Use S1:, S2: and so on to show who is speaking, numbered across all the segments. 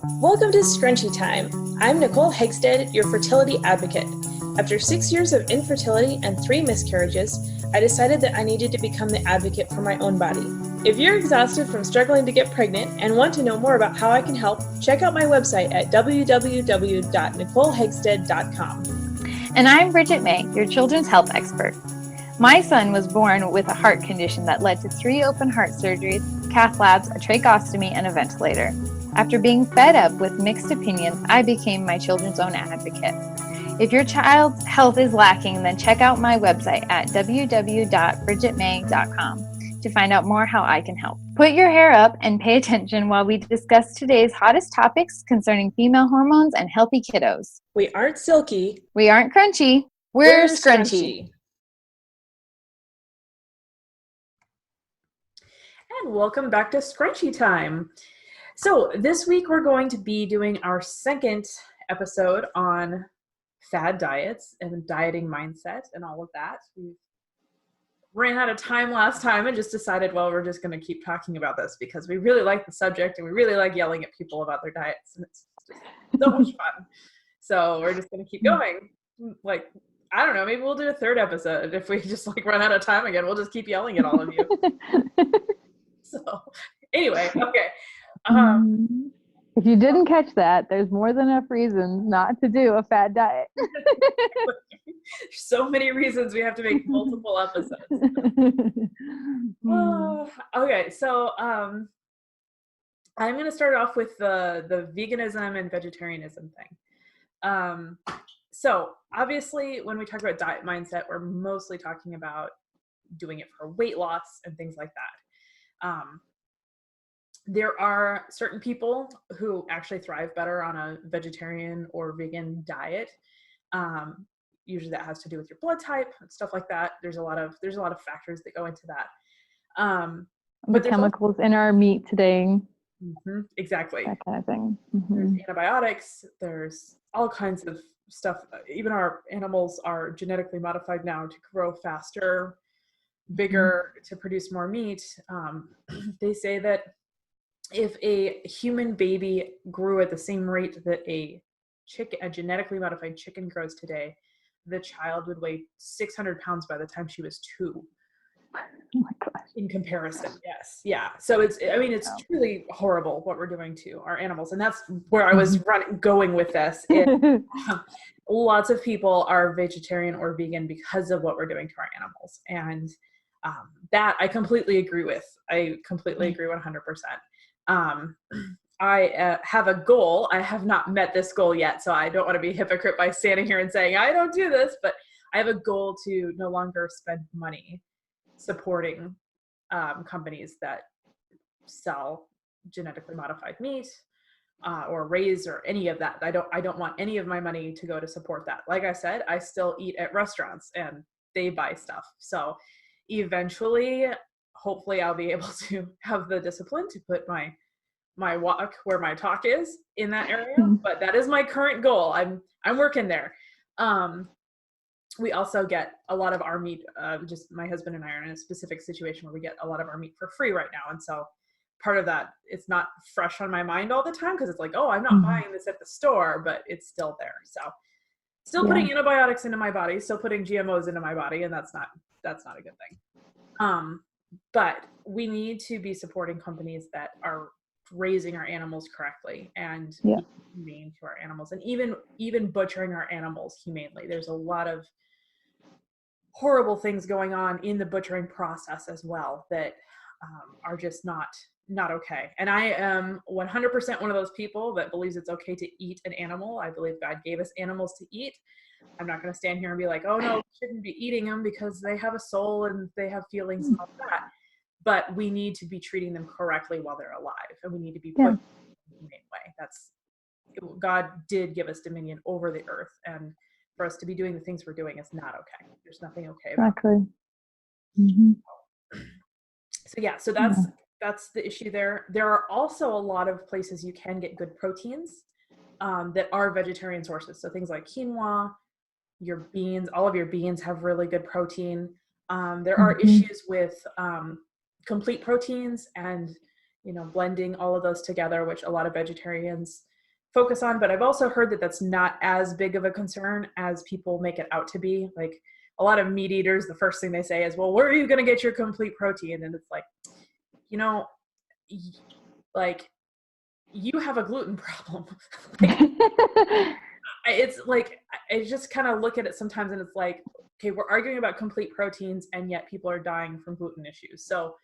S1: Welcome to Scrunchy Time. I'm Nicole Hegsted, your fertility advocate. After 6 years of infertility and 3 miscarriages, I decided that I needed to become the advocate for my own body. If you're exhausted from struggling to get pregnant and want to know more about how I can help, check out my website at www.nicolehegsted.com.
S2: And I'm Bridget May, your children's health expert. My son was born with a heart condition that led to 3 open heart surgeries, cath labs, a tracheostomy, and a ventilator. After being fed up with mixed opinions, I became my children's own advocate. If your child's health is lacking, then check out my website at www.bridgetmay.com to find out more how I can help. Put your hair up and pay attention while we discuss today's hottest topics concerning female hormones and healthy kiddos.
S1: We aren't silky.
S2: We aren't crunchy. We're scrunchy.
S1: And welcome back to Scrunchy Time. So this week we're going to be doing our second episode on fad diets and dieting mindset and all of that. We ran out of time last time and just decided, well, we're just going to keep talking about this because we really like the subject and we really like yelling at people about their diets, and it's just so much fun. So we're just going to keep going. Like, I don't know, maybe we'll do a third episode. If we just run out of time again, we'll just keep yelling at all of you. So anyway, okay.
S3: If you didn't catch that, there's more than enough reasons not to do a fad diet.
S1: So many reasons we have to make multiple episodes. Okay, so I'm going to start off with the veganism and vegetarianism thing. So obviously when we talk about diet mindset, we're mostly talking about doing it for weight loss and things like that. There are certain people who actually thrive better on a vegetarian or vegan diet. Usually that has to do with your blood type and stuff like that. There's a lot of factors that go into that.
S3: But chemicals in our meat today.
S1: Exactly.
S3: That kind of thing.
S1: There's antibiotics. There's all kinds of stuff. Even our animals are genetically modified now to grow faster, bigger, to produce more meat. They say that if a human baby grew at the same rate that a genetically modified chicken grows today, the child would weigh 600 pounds by the time she was 2.
S3: Oh my gosh.
S1: In comparison, yes. Yeah. So it's truly horrible what we're doing to our animals. And that's where I was going with this. Lots of people are vegetarian or vegan because of what we're doing to our animals. And that I completely agree with. I completely agree 100%. I have a goal. I have not met this goal yet, so I don't want to be a hypocrite by standing here and saying I don't do this, but I have a goal to no longer spend money supporting companies that sell genetically modified meat or raise or any of that. I don't want any of my money to go to support that. Like I said, I still eat at restaurants and they buy stuff. So eventually, hopefully I'll be able to have the discipline to put my walk where my talk is in that area. But that is my current goal. I'm working there. We also get a lot of our meat, just my husband and I are in a specific situation where we get a lot of our meat for free right now. And so part of that, it's not fresh on my mind all the time because it's like, oh, I'm not buying this at the store, but it's still there. So still putting antibiotics into my body, still putting GMOs into my body, and that's not a good thing. But we need to be supporting companies that are raising our animals correctly and being humane to our animals, and even butchering our animals humanely. There's a lot of horrible things going on in the butchering process as well that are just not okay. And I am 100% one of those people that believes it's okay to eat an animal. I believe God gave us animals to eat. I'm not going to stand here and be like, oh no, we shouldn't be eating them because they have a soul and they have feelings and all that. But we need to be treating them correctly while they're alive, and we need to be put in a humane way. God did give us dominion over the earth, and for us to be doing the things we're doing is not okay. There's nothing okay about it. So that's the issue there. There are also a lot of places you can get good proteins that are vegetarian sources. So things like quinoa, your beans, all of your beans have really good protein. There are issues with complete proteins and blending all of those together, which a lot of vegetarians focus on, but I've also heard that that's not as big of a concern as people make it out to be. Like a lot of meat eaters, the first thing they say is, well, where are you going to get your complete protein? And it's like, you know, like you have a gluten problem. Like, it's like, I just kind of look at it sometimes and it's like, okay, we're arguing about complete proteins and yet people are dying from gluten issues. So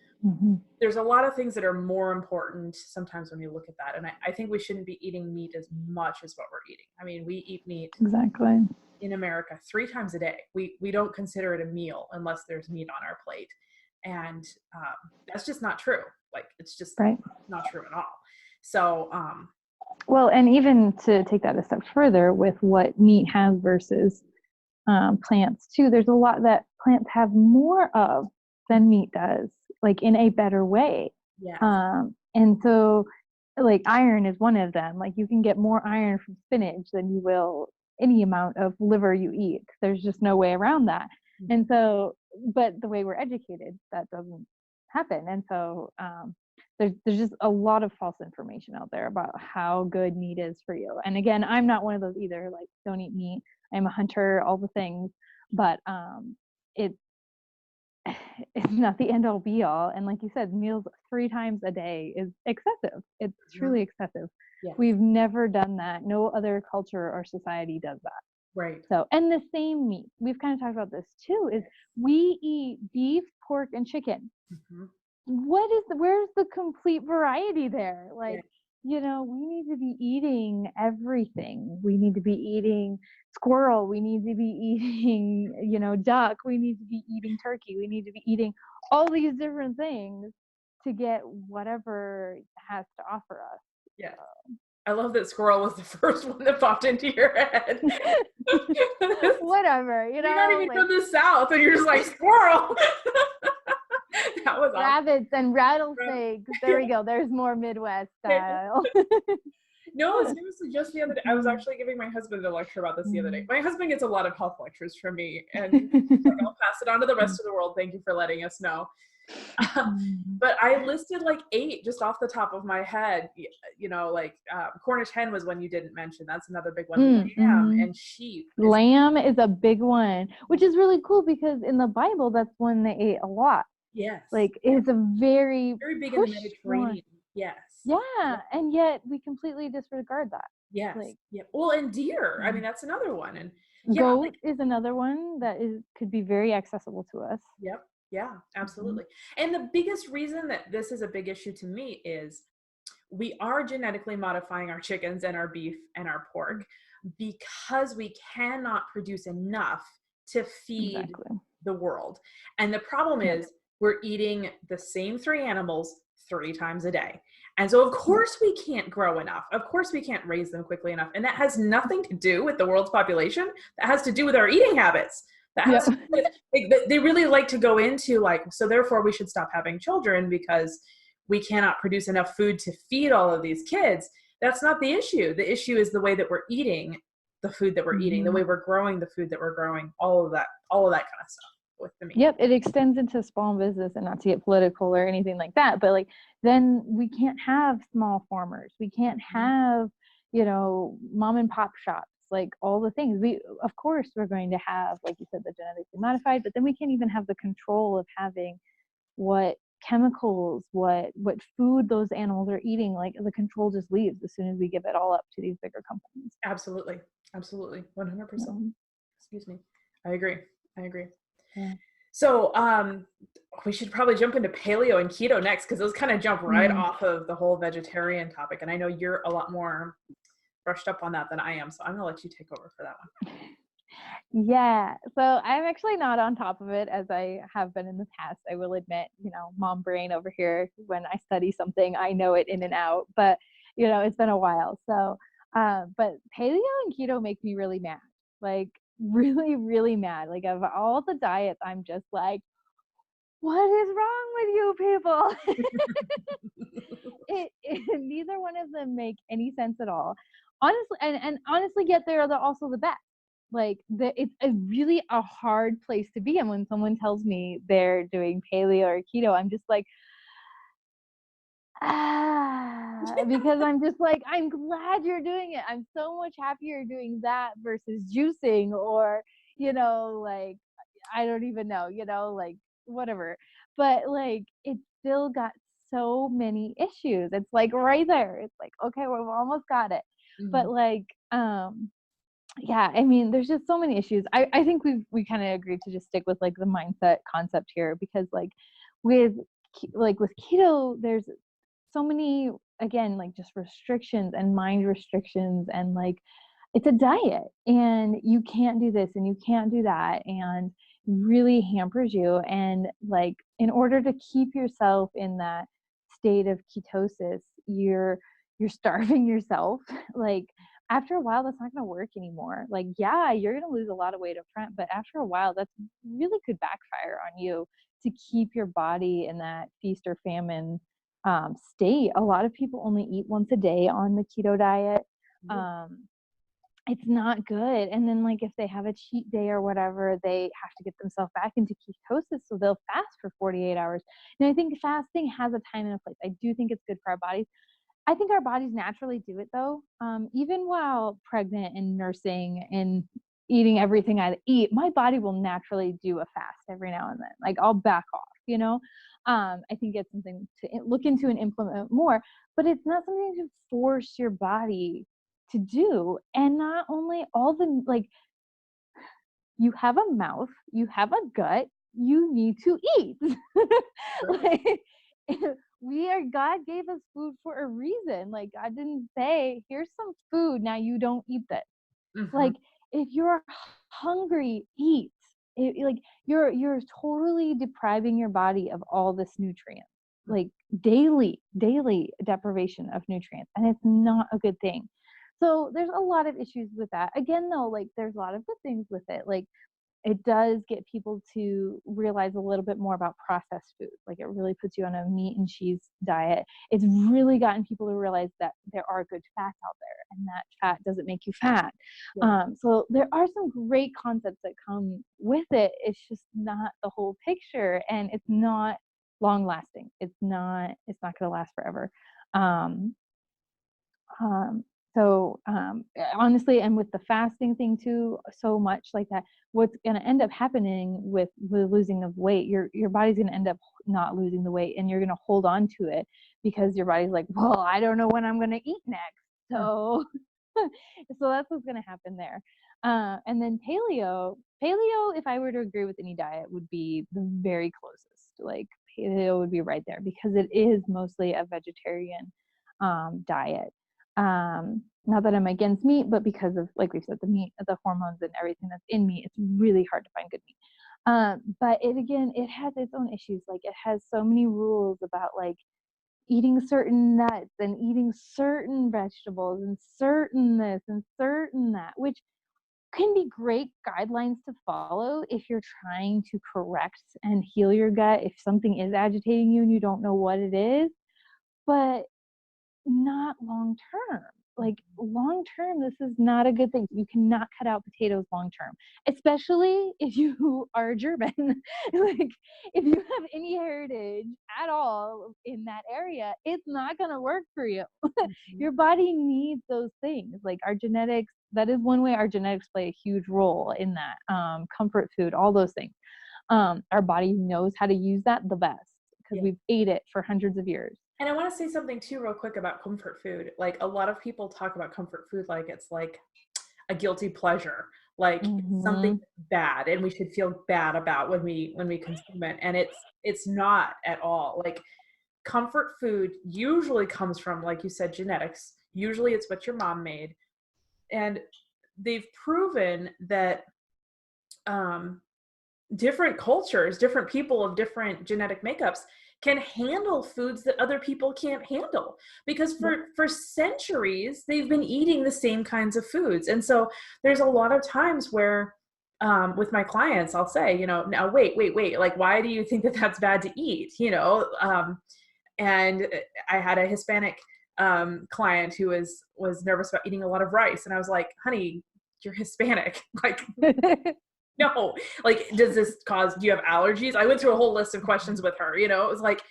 S1: there's a lot of things that are more important sometimes when you look at that. And I think we shouldn't be eating meat as much as what we're eating. I mean, we eat meat
S3: Exactly.
S1: in America 3 times a day. We don't consider it a meal unless there's meat on our plate. And that's just not true. Like, it's just
S3: Right.
S1: not true at all. So,
S3: well, and even to take that a step further with what meat has versus plants too, there's a lot that plants have more of than meat does, like in a better way.
S1: yeah.
S3: And so like iron is one of them. Like you can get more iron from spinach than you will any amount of liver you eat. There's just no way around that. And so, but the way we're educated, that doesn't happen. And so there's just a lot of false information out there about how good meat is for you. And again, I'm not one of those either, like don't eat meat. I'm a hunter, all the things, but it's not the end all be all. And like you said, meals 3 times a day is excessive. It's truly excessive.
S1: Yeah.
S3: We've never done that. No other culture or society does that.
S1: Right.
S3: So, and the same meat, we've kind of talked about this too, is we eat beef, pork, and chicken. Where's the complete variety there? Like, you know, we need to be eating everything. We need to be eating squirrel. We need to be eating, you know, duck. We need to be eating turkey. We need to be eating all these different things to get whatever it has to offer us.
S1: Yeah. I love that squirrel was the first one that popped into your head.
S3: Whatever, you know.
S1: You're not even
S3: like,
S1: from the South and you're just like, squirrel. That was awesome.
S3: Rabbits and rattlesnakes. There we go. There's more Midwest style.
S1: No, seriously, just the other day, I was actually giving my husband a lecture about this the other day. My husband gets a lot of health lectures from me, and like, I'll pass it on to the rest of the world. Thank you for letting us know. But I listed like 8 just off the top of my head. You know, like Cornish hen was one you didn't mention. That's another big one. Lamb and sheep.
S3: Lamb is a big one, which is really cool because in the Bible, that's one they ate a lot.
S1: Yes.
S3: Like it's a very
S1: big in the Mediterranean.
S3: One.
S1: Yes.
S3: Yeah, and yet we completely disregard that.
S1: Yes.
S3: Like,
S1: yeah. Well, and deer. I mean, that's another one. And
S3: goat is another one that could be very accessible to us.
S1: Yep. Yeah, absolutely. And the biggest reason that this is a big issue to me is we are genetically modifying our chickens and our beef and our pork because we cannot produce enough to feed the world. And the problem is we're eating the same 3 animals 3 times a day. And so of course we can't grow enough. Of course we can't raise them quickly enough. And that has nothing to do with the world's population. That has to do with our eating habits. That has to do with, they really like to go into like, so therefore we should stop having children because we cannot produce enough food to feed all of these kids. That's not the issue. The issue is the way that we're eating the food that we're eating, the way we're growing the food that we're growing, all of that kind of stuff with the meat.
S3: Yep, it extends into small business, and not to get political or anything like that, but like then we can't have small farmers. We can't have, you know, mom and pop shops, like all the things. Of course we're going to have, like you said, the genetically modified, but then we can't even have the control of having what chemicals, what food those animals are eating. Like the control just leaves as soon as we give it all up to these bigger companies.
S1: Absolutely 100%. Excuse me. I agree. Yeah. So we should probably jump into paleo and keto next, because those kind of jump right off of the whole vegetarian topic, and I know you're a lot more brushed up on that than I am, so I'm gonna let you take over for that one.
S3: Yeah, so I'm actually not on top of it as I have been in the past. I will admit, you know, mom brain over here. When I study something, I know it in and out, but you know, it's been a while. So, but paleo and keto make me really mad, like really, really mad. Like of all the diets, I'm just like, what is wrong with you people? Neither one of them make any sense at all. Honestly, and honestly, yet they're also the best. Like it's really a hard place to be. And when someone tells me they're doing paleo or keto, I'm just like, Because I'm just like, I'm glad you're doing it. I'm so much happier doing that versus juicing or, like, I don't even know, like whatever. But like, it still got so many issues. It's like right there. It's like, okay, we've almost got it. But
S1: Mhm.
S3: like, yeah, I mean, there's just so many issues. I think we kind of agreed to just stick with like the mindset concept here because like with with keto, there's so many, again, like just restrictions and mind restrictions, and like it's a diet and you can't do this and you can't do that, and really hampers you. And like in order to keep yourself in that state of ketosis, you're starving yourself. Like after a while, that's not going to work anymore. Like, yeah, you're going to lose a lot of weight up front, but after a while, that's really could backfire on you to keep your body in that feast or famine state. A lot of people only eat once a day on the keto diet.
S1: Yeah.
S3: Um, it's not good. And then like if they have a cheat day or whatever, they have to get themselves back into ketosis, so they'll fast for 48 hours. And I think fasting has a time and a place. I do think it's good for our bodies. I think our bodies naturally do it though. Even while pregnant and nursing and eating everything I eat, my body will naturally do a fast every now and then. Like I'll back off. I think it's something to look into and implement more, but it's not something to force your body to do. And not only all the, like, you have a mouth, you have a gut, you need to eat. Like, God gave us food for a reason. Like, God didn't say, here's some food, now you don't eat this.
S1: Mhm.
S3: Like, if you're hungry, eat. Like, you're totally depriving your body of all this nutrient, like daily deprivation of nutrients, and it's not a good thing. So there's a lot of issues with that. Again, though, like there's a lot of good things with it. Like it does get people to realize a little bit more about processed food. Like it really puts you on a meat and cheese diet. It's really gotten people to realize that there are good fats out there and that fat doesn't make you fat.
S1: Yeah.
S3: So there are some great concepts that come with it. It's just not the whole picture, and it's not long lasting. It's not going to last forever. Um, um, Honestly, and with the fasting thing too, so much like that, what's going to end up happening with the losing of weight, your body's going to end up not losing the weight, and you're going to hold on to it because your body's like, well, I don't know when I'm going to eat next.
S1: Mm.
S3: So, so that's what's going to happen there. And then paleo, if I were to agree with any diet, would be the very closest. Like paleo would be right there because it is mostly a vegetarian diet. Not that I'm against meat, but because of, like we said, the meat, the hormones and everything that's in meat, it's really hard to find good meat. But it has its own issues. Like it has so many rules about like eating certain nuts and eating certain vegetables and certain this and certain that, which can be great guidelines to follow if you're trying to correct and heal your gut if something is agitating you and you don't know what it is. But not long term. Like long term, this is not a good thing. You cannot cut out potatoes long term, especially if you are German. Like if you have any heritage at all in that area, it's not going to work for you.
S1: Mhm.
S3: Your body needs those things. Like our genetics, that is one way our genetics play a huge role in that. Comfort food, all those things. Our body knows how to use that the best because
S1: Yeah.
S3: we've ate it for hundreds of years.
S1: And I want to say something too, real quick about comfort food. Like a lot of people talk about comfort food like it's like a guilty pleasure, like it's something
S3: Mm-hmm.
S1: bad, and we should feel bad about when we consume it. And it's not at all. Like comfort food usually comes from, like you said, genetics. Usually, it's what your mom made, and they've proven that um, different cultures, different people of different genetic makeups can handle foods that other people can't handle because
S3: Yep.
S1: for centuries they've been eating the same kinds of foods. And so there's a lot of times where with my clients I'll say, now wait, like why do you think that that's bad to eat, and I had a Hispanic client who was nervous about eating a lot of rice, and I was like, honey, you're Hispanic. Like, no, like, do you have allergies? I went through a whole list of questions with her, it was like,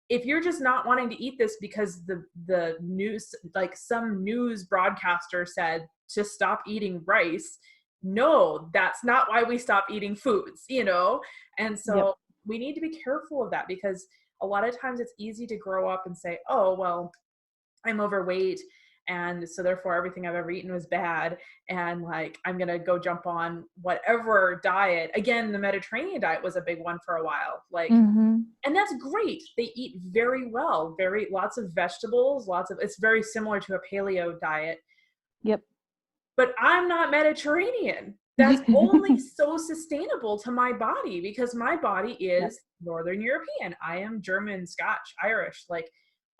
S1: if you're just not wanting to eat this because the news, like some news broadcaster said to stop eating rice, no, that's not why we stop eating foods, you know? And
S3: Yep.
S1: so we need to be careful of that, because a lot of times it's easy to grow up and say, oh, well, I'm overweight, and so therefore everything I've ever eaten was bad, and like I'm gonna go jump on whatever diet. Again, the Mediterranean diet was a big one for a while. Like,
S3: Mm-hmm.
S1: and that's great. They eat very well, very lots of vegetables, it's very similar to a paleo diet.
S3: Yep.
S1: But I'm not Mediterranean. That's only so sustainable to my body, because my body
S3: Yep.
S1: is Northern European. I am German, Scotch, Irish, like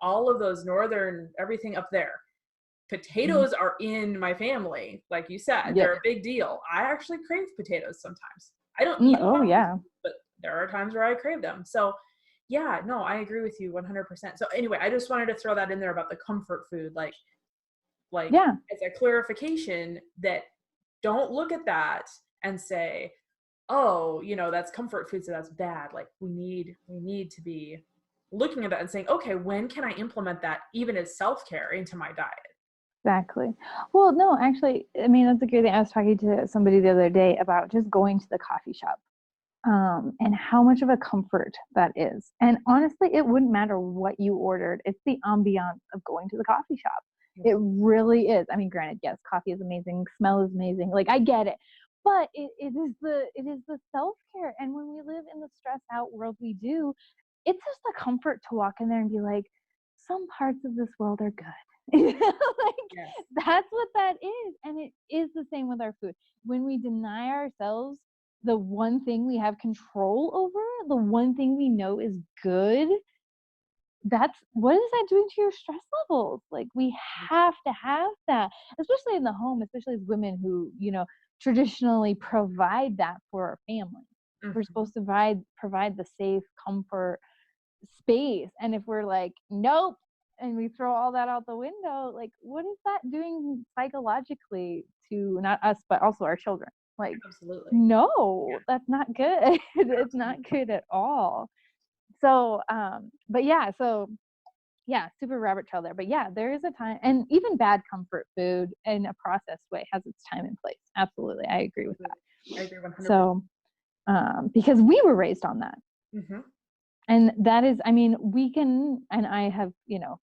S1: all of those northern, everything up there. Potatoes are in my family, like you said.
S3: Yep.
S1: They're a big deal. I actually crave potatoes sometimes. I don't eat them
S3: Oh
S1: often,
S3: yeah.
S1: but there are times where I crave them. So yeah, no, I agree with you 100%. So anyway, I just wanted to throw that in there about the comfort food, like
S3: Yeah.
S1: as a clarification, that don't look at that and say, oh, you know, that's comfort food, so that's bad. Like we need to be looking at that and saying, okay, when can I implement that even as self-care into my diet?
S3: Exactly. Well, no, actually, I mean, that's a good thing. I was talking to somebody the other day about just going to the coffee shop, and how much of a comfort that is. And honestly, it wouldn't matter what you ordered. It's the ambiance of going to the coffee shop. It really is. I mean, granted, yes, coffee is amazing, smell is amazing. Like I get it. But it is the self-care. And when we live in the stressed out world we do, it's just a comfort to walk in there and be like, some parts of this world are good. Like
S1: Yes.
S3: that's what that is. And it is the same with our food. When we deny ourselves the one thing we have control over, the one thing we know is good, that's what is that doing to your stress levels? Like we have to have that, especially in the home, especially as women who, traditionally provide that for our family. We're
S1: Mhm.
S3: supposed to provide the safe comfort space. And if we're like, nope, and we throw all that out the window, like what is that doing psychologically to not us, but also our children? Like,
S1: Absolutely.
S3: no, that's not good. It's not good at all. So, but yeah, super rabbit trail there. But yeah, there is a time, and even bad comfort food in a processed way has its time and place. Absolutely. I agree with that.
S1: I agree 100%.
S3: So, because we were raised on that.
S1: Mm-hmm.
S3: And that is, I mean, we can, and I have,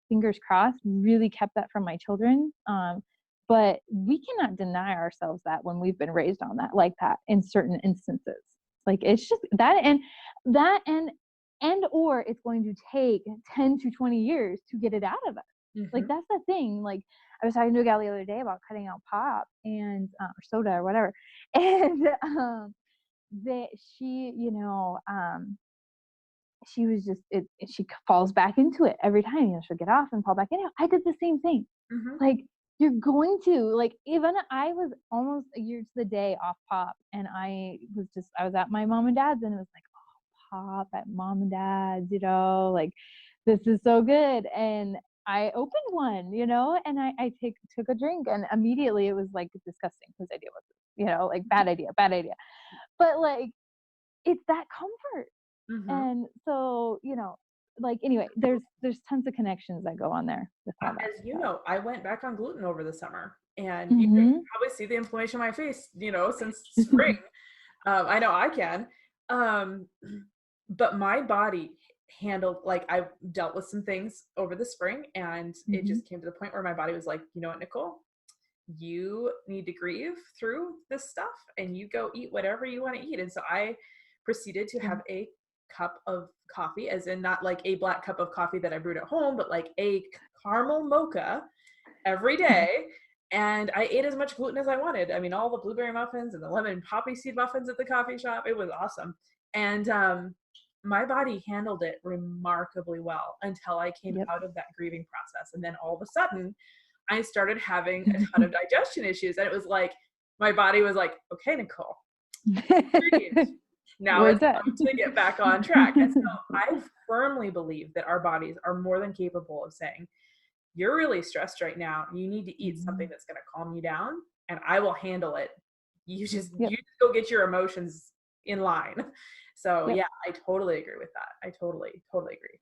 S3: fingers crossed, really kept that from my children. But we cannot deny ourselves that when we've been raised on that, like that in certain instances. Like it's just or it's going to take 10 to 20 years to get it out of us. Like that's the thing. Like I was talking to a gal the other day about cutting out pop and or soda or whatever. And that she was just she falls back into it every time. She'll get off and fall back in. I did the same thing.
S1: Mm-hmm.
S3: Like you're going to, like, even I was almost a year to the day off pop, and I was at my mom and dad's, and it was like, oh, pop at mom and dad's, like this is so good. And I opened one, and I took a drink, and immediately it was like disgusting. Whose idea was this? Like bad idea. But like it's that comfort.
S1: Mm-hmm.
S3: And so, like anyway, there's tons of connections that go on there with all that.
S1: As you know, I went back on gluten over the summer, and you
S3: Mm-hmm.
S1: can probably see the inflammation on my face, since spring. I know I can. But my body handled, like I dealt with some things over the spring, and it just came to the point where my body was like, you know what, Nicole, you need to grieve through this stuff and you go eat whatever you want to eat. And so I proceeded to have a cup of coffee, as in not like a black cup of coffee that I brewed at home, but like a caramel mocha every day. And I ate as much gluten as I wanted. I mean, all the blueberry muffins and the lemon poppy seed muffins at the coffee shop. It was awesome. And my body handled it remarkably well until I came out of that grieving process. And then all of a sudden, I started having a ton of digestion issues. And it was like, my body was like, okay, Nicole, now
S3: We're
S1: it's
S3: done.
S1: time to get back on track. And so I firmly believe that our bodies are more than capable of saying, you're really stressed right now. You need to eat something that's going to calm you down, and I will handle it. You just go get your emotions in line. So yeah, I totally agree with that. I totally agree.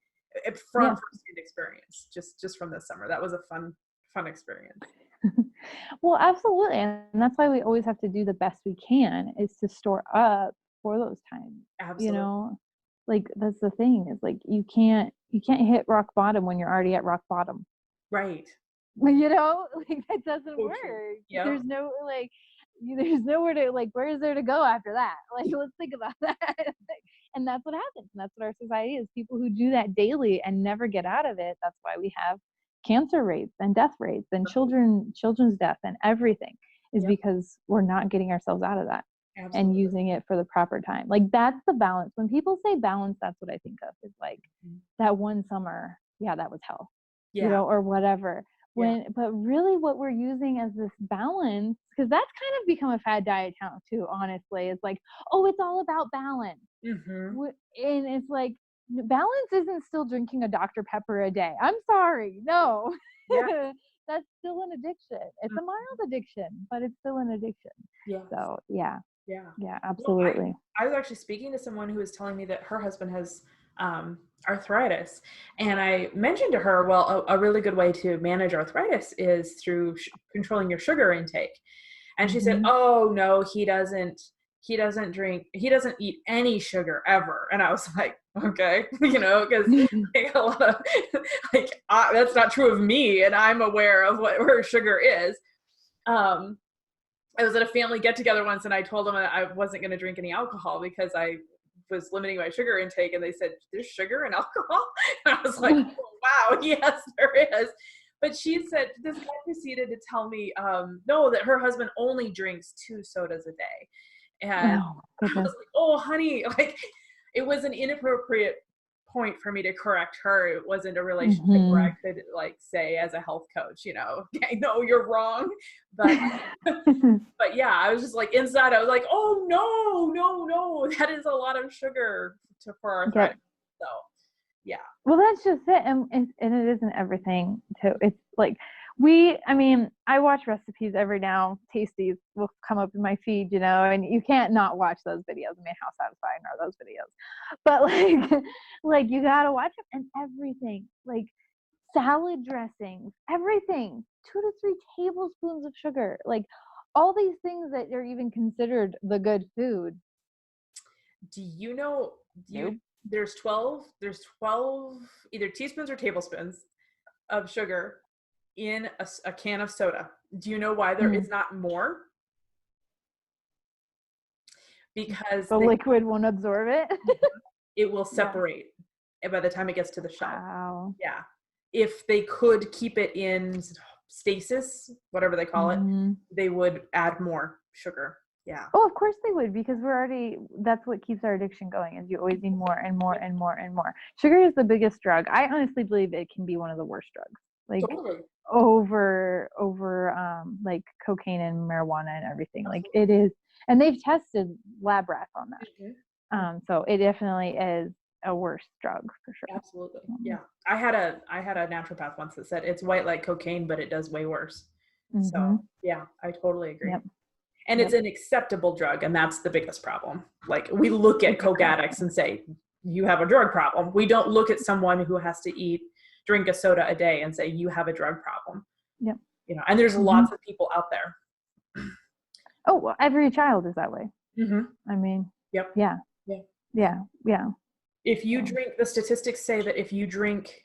S1: from first-hand experience, just from this summer. That was a fun experience.
S3: Well, absolutely. And that's why we always have to do the best we can, is to store up for those times.
S1: Absolutely.
S3: Like that's the thing, is like you can't hit rock bottom when you're already at rock bottom.
S1: Right.
S3: Like that doesn't work.
S1: Yep.
S3: There's no there's nowhere to, like, where is there to go after that? Like, let's think about that. And that's what happens. And that's what our society is. People who do that daily and never get out of it. That's why we have cancer rates and death rates and children's death and everything, is because we're not getting ourselves out of that. Absolutely. And using it for the proper time. Like, that's the balance. When people say balance, that's what I think of, is like that one summer, that was hell, or whatever. But really what we're using as this balance, because that's kind of become a fad diet now too, honestly, is like, oh, it's all about balance. And it's like, balance isn't still drinking a Dr. Pepper a day. I'm sorry. No. That's still an addiction. It's a mild addiction, but it's still an addiction. So yeah, absolutely.
S1: Well, I was actually speaking to someone who was telling me that her husband has arthritis, and I mentioned to her, well, a really good way to manage arthritis is through controlling your sugar intake. And she said, oh no, he doesn't eat any sugar ever. And I was like, okay, because a lot of that's not true of me, and I'm aware of where sugar is. I was at a family get together once, and I told them I wasn't going to drink any alcohol because I was limiting my sugar intake, and they said, there's sugar in alcohol? And I was like, oh, wow, yes, there is. But she said, this guy proceeded to tell me, no, that her husband only drinks 2 sodas a day. And I was like, oh, honey, it was an inappropriate point for me to correct her. It wasn't a relationship where I could say, as a health coach, okay, no, you're wrong. But but yeah, I was just inside, I was like, oh no, that is a lot of sugar for arthritis. So yeah.
S3: Well, that's just it. And it isn't everything too. It's like, I watch recipes every now. Tasties will come up in my feed, and you can't not watch those videos. How satisfying are those videos? But you gotta watch them, and everything, salad dressings, everything, 2 to 3 tablespoons of sugar, all these things that are even considered the good food.
S1: Do you know? There's 12 either teaspoons or tablespoons of sugar in a can of soda. Do you know why there is not more? Because
S3: the liquid won't absorb it.
S1: It will separate by the time it gets to the shelf.
S3: Wow.
S1: Yeah. If they could keep it in stasis, whatever they call it, they would add more sugar. Yeah.
S3: Oh, of course they would, because that's what keeps our addiction going, is you always need more and more and more and more. Sugar is the biggest drug. I honestly believe it can be one of the worst drugs.
S1: Totally.
S3: Over cocaine and marijuana and everything. It is, and they've tested lab rats on that. So it definitely is a worse drug for sure.
S1: Absolutely. Yeah. I had a naturopath once that said it's white like cocaine, but it does way worse. So yeah, I totally agree.
S3: Yep.
S1: And it's an acceptable drug, and that's the biggest problem. We look at coke addicts and say, you have a drug problem. We don't look at someone who has to drink a soda a day and say, you have a drug problem.
S3: Yep.
S1: And there's lots of people out there.
S3: Oh, well, every child is that way.
S1: Yep.
S3: Yeah.
S1: If you drink, the statistics say that if you drink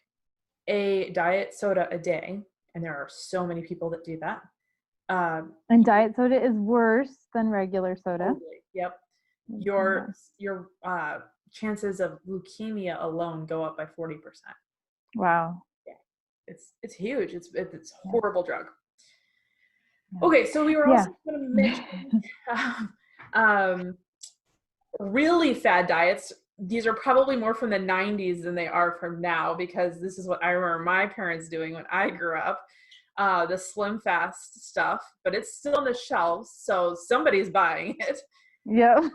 S1: a diet soda a day, and there are so many people that do that.
S3: And diet soda is worse than regular soda.
S1: Totally. Yep. Your chances of leukemia alone go up by 40%.
S3: Wow.
S1: Yeah. It's huge. It's a horrible drug. Yeah. Okay, so we were also going to mention really fad diets. These are probably more from the 90s than they are from now, because this is what I remember my parents doing when I grew up. The Slim Fast stuff, but it's still on the shelves, so somebody's buying it.
S3: Yeah.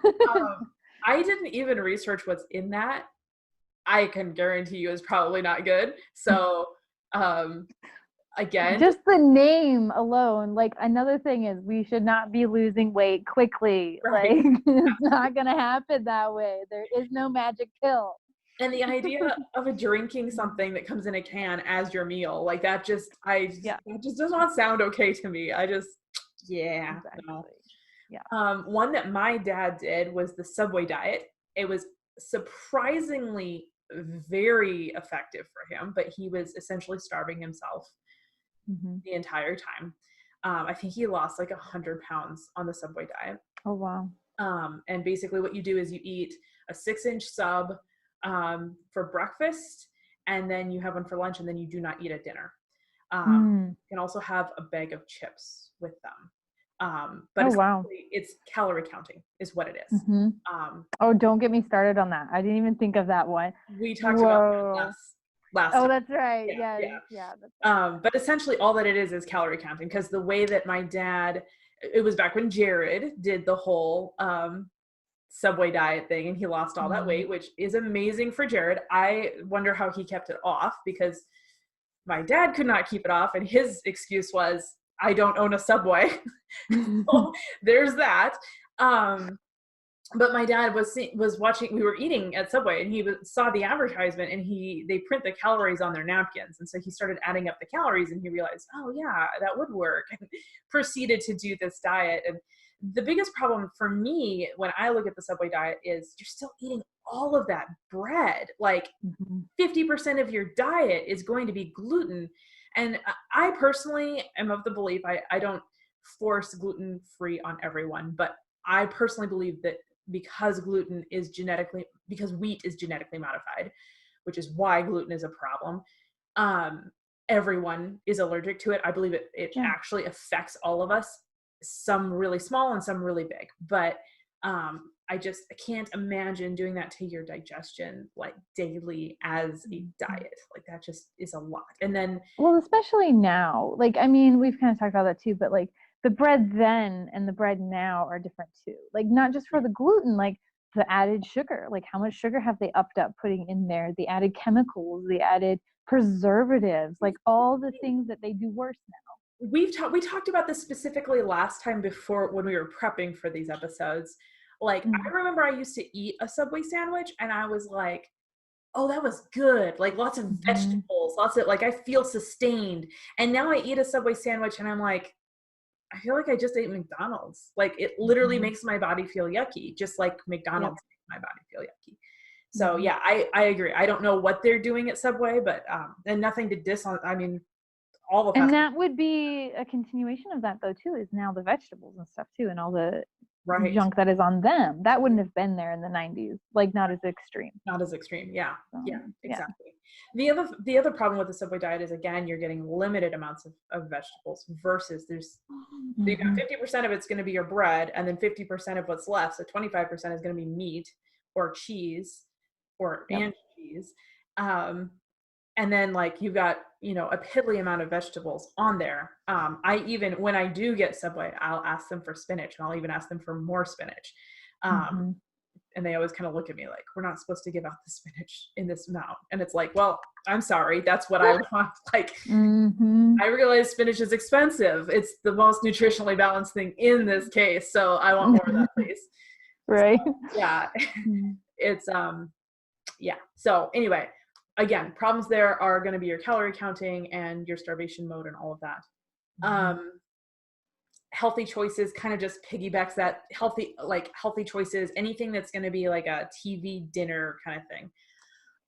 S1: I didn't even research what's in that. I can guarantee you it's probably not good. So again,
S3: just the name alone, another thing is we should not be losing weight quickly. Right. It's not gonna happen that way. There is no magic pill.
S1: And the idea of a drinking something that comes in a can as your meal, like that just,
S3: Yeah.
S1: that just does not sound okay to me. Yeah,
S3: Exactly.
S1: no.
S3: Yeah.
S1: One that my dad did was the Subway diet. It was surprisingly very effective for him, but he was essentially starving himself
S3: Hmm.
S1: the entire time. I think he lost like 100 pounds on the Subway diet.
S3: Oh, wow.
S1: And basically what you do is you eat a 6-inch sub for breakfast, and then you have one for lunch, and then you do not eat at dinner.
S3: Mm.
S1: You can also have a bag of chips with them. But
S3: Oh, wow.
S1: essentially it's calorie counting is what it is.
S3: Hmm.
S1: Um,
S3: Oh, don't get me started on that. I didn't even think of that one.
S1: we talked about that
S3: Whoa.
S1: last
S3: Oh,
S1: time.
S3: that's right.
S1: Yeah,
S3: Yes.
S1: yeah.
S3: Yeah, that's right.
S1: But essentially all that it is calorie counting, because the way that my dad, it was back when Jared did the whole Subway diet thing, and he lost all that
S3: Mm.
S1: weight, which is amazing for Jared. I wonder how he kept it off, because my dad could not keep it off, and his excuse was, I don't own a Subway. So there's that. But my dad was watching, we were eating at Subway, and saw the advertisement, and they print the calories on their napkins, and so he started adding up the calories, and he realized, oh yeah, that would work, and proceeded to do this diet. And the biggest problem for me when I look at the Subway diet is you're still eating all of that bread. Like
S3: Mhm.
S1: 50% of your diet is going to be gluten. And I personally am of the belief, I don't force gluten free on everyone, but I personally believe that because wheat is genetically modified, which is why gluten is a problem. Everyone is allergic to it. I believe it
S3: Yeah.
S1: actually affects all of us, some really small and some really big. But I can't imagine doing that to your digestion like daily as a diet. Like that just is a lot. And then,
S3: Well, especially now. Like, I mean, we've kind of talked about that too, but like the bread then and the bread now are different too. Like, not just for the gluten, like the added sugar. Like, how much sugar have they upped up putting in there? The added chemicals, the added preservatives, like all the things that they do worse now.
S1: we talked about this specifically last time before when we were prepping for these episodes. Like, I
S3: Mm.
S1: remember I used to eat a Subway sandwich and I was like, oh, that was good. Like lots of
S3: Mhm.
S1: vegetables, lots of, like, I feel sustained. And now I eat a Subway sandwich and I'm like, I feel like I just ate McDonald's. Like it literally
S3: Mhm.
S1: makes my body feel yucky, just like
S3: Yep.
S1: McDonald's makes my body feel yucky. So
S3: Mhm.
S1: yeah, I agree. I don't know what they're doing at Subway, but and nothing to diss on. I mean, all the
S3: And
S1: fast
S3: that would be a continuation of that though too, is now the vegetables and stuff too, and all the
S1: right.
S3: junk that is on them. That wouldn't have been there in the 90s, like not as extreme.
S1: Not as extreme. Yeah. Yeah,
S3: Yeah.
S1: exactly. The other problem with the Subway diet is, again, you're getting limited amounts of vegetables versus so you got
S3: Mhm.
S1: 50% of it's going to be your bread, and then 50% of what's left, so 25% is going to be meat or cheese
S3: Yep.
S1: and cheese. Um, and then like you've got, a piddly amount of vegetables on there. I even, when I do get Subway, I'll ask them for spinach, and I'll even ask them for more spinach. Um,
S3: Mhm.
S1: and they always kind of look at me like, we're not supposed to give out the spinach in this amount. And it's like, well, I'm sorry, that's what I want. Like,
S3: Mhm.
S1: I realize spinach is expensive. It's the most nutritionally balanced thing in this case, so I want more of that, please.
S3: Right.
S1: Yeah.
S3: Mm.
S1: It's yeah. So anyway, again, problems there are going to be your calorie counting and your starvation mode and all of that.
S3: Mhm.
S1: Healthy choices kind of just piggybacks that. Healthy choices, anything that's going to be like a TV dinner kind of thing.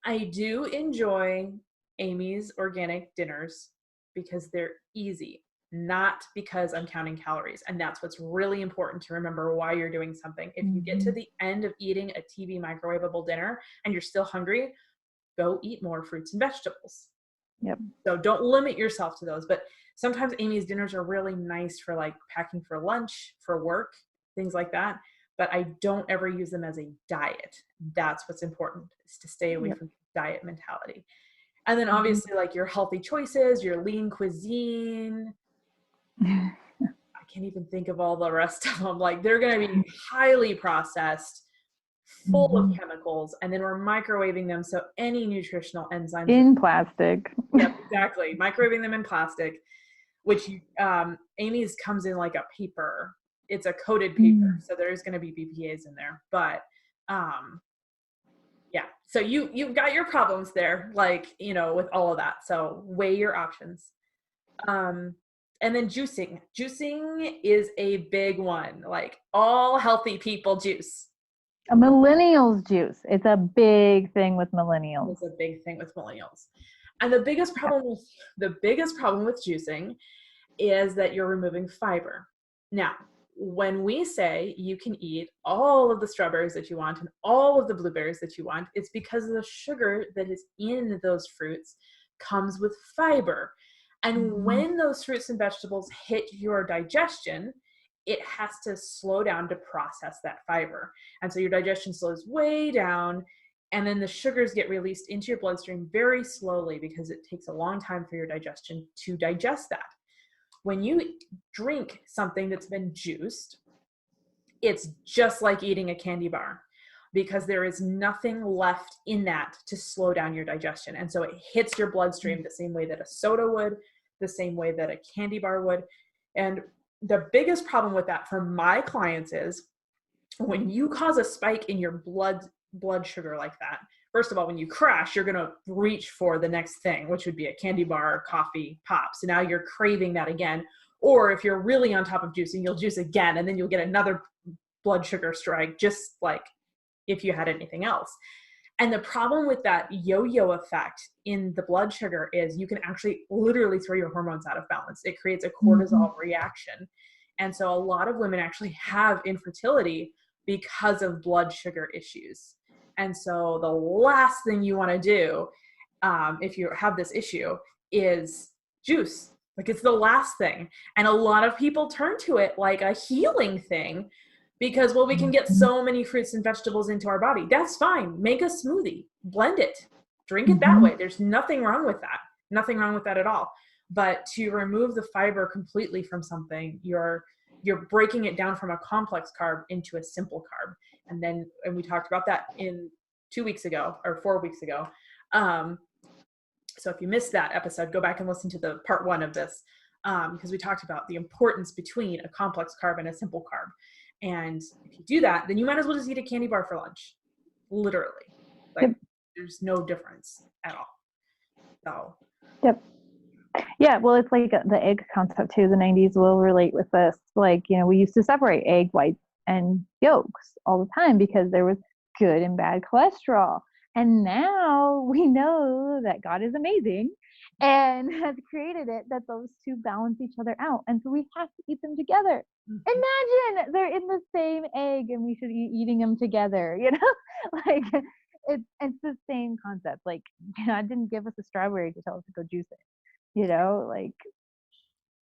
S1: I do enjoy Amy's organic dinners because they're easy, not because I'm counting calories. And that's what's really important to remember why you're doing something. If you get to
S3: Mhm.
S1: the end of eating a TV microwavable dinner and you're still hungry, go eat more fruits and vegetables.
S3: Yep.
S1: So don't limit yourself to those. But sometimes Amy's dinners are really nice for like packing for lunch, for work, things like that. But I don't ever use them as a diet. That's what's important, is to stay away
S3: Yep.
S1: from diet mentality. And then
S3: Mhm.
S1: obviously like your healthy choices, your lean cuisine. I can't even think of all the rest of them. Like they're going to be highly processed, full of
S3: Mhm.
S1: chemicals, and then we're microwaving them. So any nutritional enzymes.
S3: In plastic.
S1: Yep, exactly. Microwaving them in plastic, which Amy's comes in like a paper. It's a coated paper,
S3: Mm.
S1: so there's going to be BPA's in there. But yeah, So you've got your problems there, like, with all of that. So weigh your options. Um, and then juicing. Juicing is a big one. Like, all healthy people juice.
S3: A millennials juice. It's a big thing with millennials.
S1: It's a big thing with millennials. And the biggest problem with juicing is that you're removing fiber. Now, when we say you can eat all of the strawberries that you want and all of the blueberries that you want, it's because the sugar that is in those fruits comes with fiber. And when those fruits and vegetables hit your digestion, it has to slow down to process that fiber. And so your digestion slows way down, and then the sugars get released into your bloodstream very slowly because it takes a long time for your digestion to digest that. When you drink something that's been juiced, it's just like eating a candy bar because there is nothing left in that to slow down your digestion. And so it hits your bloodstream the same way that a soda would, the same way that a candy bar would. And the biggest problem with that for my clients is when you cause a spike in your blood sugar like that, first of all, when you crash, you're going to reach for the next thing, which would be a candy bar, coffee, pop. So now you're craving that again. Or if you're really on top of juicing, you'll juice again, and then you'll get another blood sugar strike, just like if you had anything else. And the problem with that yo-yo effect in the blood sugar is you can actually literally throw your hormones out of balance. It creates a cortisol reaction. And so a lot of women actually have infertility because of blood sugar issues. And so the last thing you want to do if you have this issue is juice. Like, it's the last thing. And a lot of people turn to it like a healing thing because, well, we can get so many fruits and vegetables into our body. That's fine. Make a smoothie, blend it, drink it that way. There's nothing wrong with that. Nothing wrong with that at all. But to remove the fiber completely from something, you're breaking it down from a complex carb into a simple carb. And we talked about that in 2 weeks ago or 4 weeks ago. So if you missed that episode, go back and listen to the part 1 of this, because we talked about the importance between a complex carb and a simple carb. And if you do that, then you might as well just eat a candy bar for lunch. Literally. Like, there's no difference at all. So.
S3: Yep. Yeah, well, it's like the egg concept too. The 90s will relate with this. Like, we used to separate egg whites and yolks all the time because there was good and bad cholesterol. And now we know that God is amazing and has created it that those two balance each other out. And so we have to eat them together. Imagine they're in the same egg and we should be eating them together, like it's the same concept. Like, God didn't give us a strawberry to tell us to go juice it, like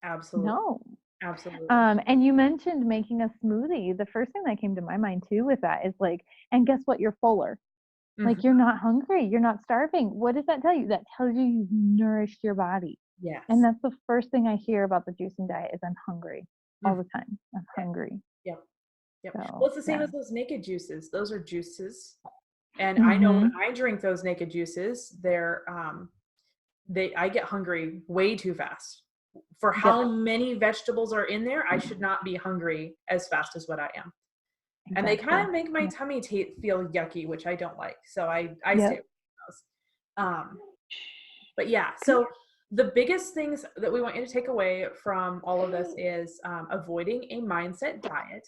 S1: Absolutely.
S3: no.
S1: Absolutely.
S3: And you mentioned making a smoothie. The first thing that came to my mind too with that is like, and guess what? You're fuller. Like, you're not hungry. You're not starving. What does that tell you? That tells you you've nourished your body.
S1: Yes.
S3: And that's the first thing I hear about the juicing diet is I'm hungry all the time. I'm hungry.
S1: Yep.
S3: So,
S1: well, it's the same as those naked juices. Those are juices. And I know when I drink those naked juices, I get hungry way too fast. For how many vegetables are in there, I should not be hungry as fast as what I am. Exactly. And they kind of make my tummy feel yucky, which I don't like. So I stay away from those. But yeah, so the biggest things that we want you to take away from all of this is avoiding a mindset diet,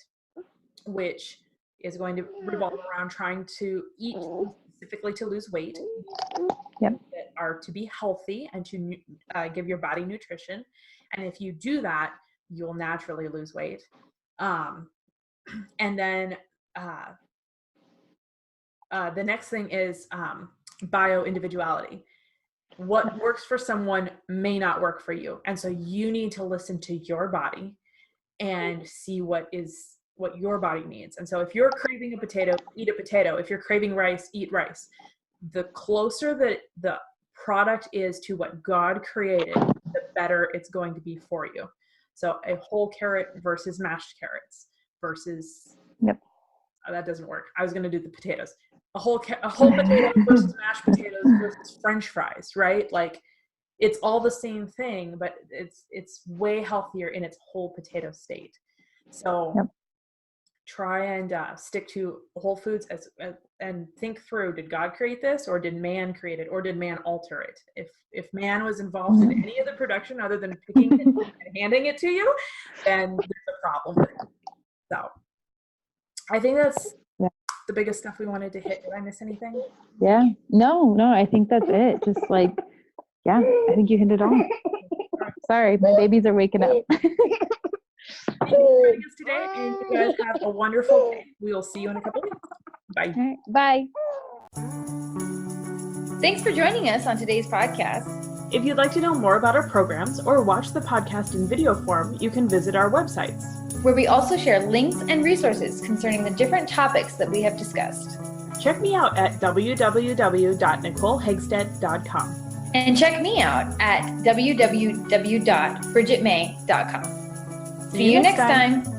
S1: which is going to revolve around trying to eat specifically to lose weight, that are to be healthy and to give your body nutrition. And if you do that, you'll naturally lose weight. And then the next thing is bio-individuality. What works for someone may not work for you. And so you need to listen to your body and see what your body needs. And so if you're craving a potato, eat a potato. If you're craving rice, eat rice. The closer that the product is to what God created, the better it's going to be for you. So a whole carrot versus mashed carrots versus that doesn't work. I was going to do the potatoes. A whole potato versus mashed potatoes versus French fries, right? Like, it's all the same thing, but it's way healthier in its whole potato state. So try and stick to whole foods and think through, did God create this, or did man create it, or did man alter it? If man was involved in any of the production other than picking it and handing it to you, then there's a problem with it. So I think that's the biggest stuff we wanted to hit. Did I miss anything?
S3: Yeah. No, I think that's it. Just like, yeah, I think you hit it all. Sorry, my babies are waking up.
S1: Thank you for joining us today, and you guys have a wonderful day. We will see you in a couple weeks. Bye.
S3: All right, bye.
S2: Thanks for joining us on today's podcast.
S1: If you'd like to know more about our programs or watch the podcast in video form, you can visit our websites,
S2: where we also share links and resources concerning the different topics that we have discussed.
S1: Check me out at www.nicolehegsted.com.
S2: And check me out at www.bridgetmay.com. See you next time.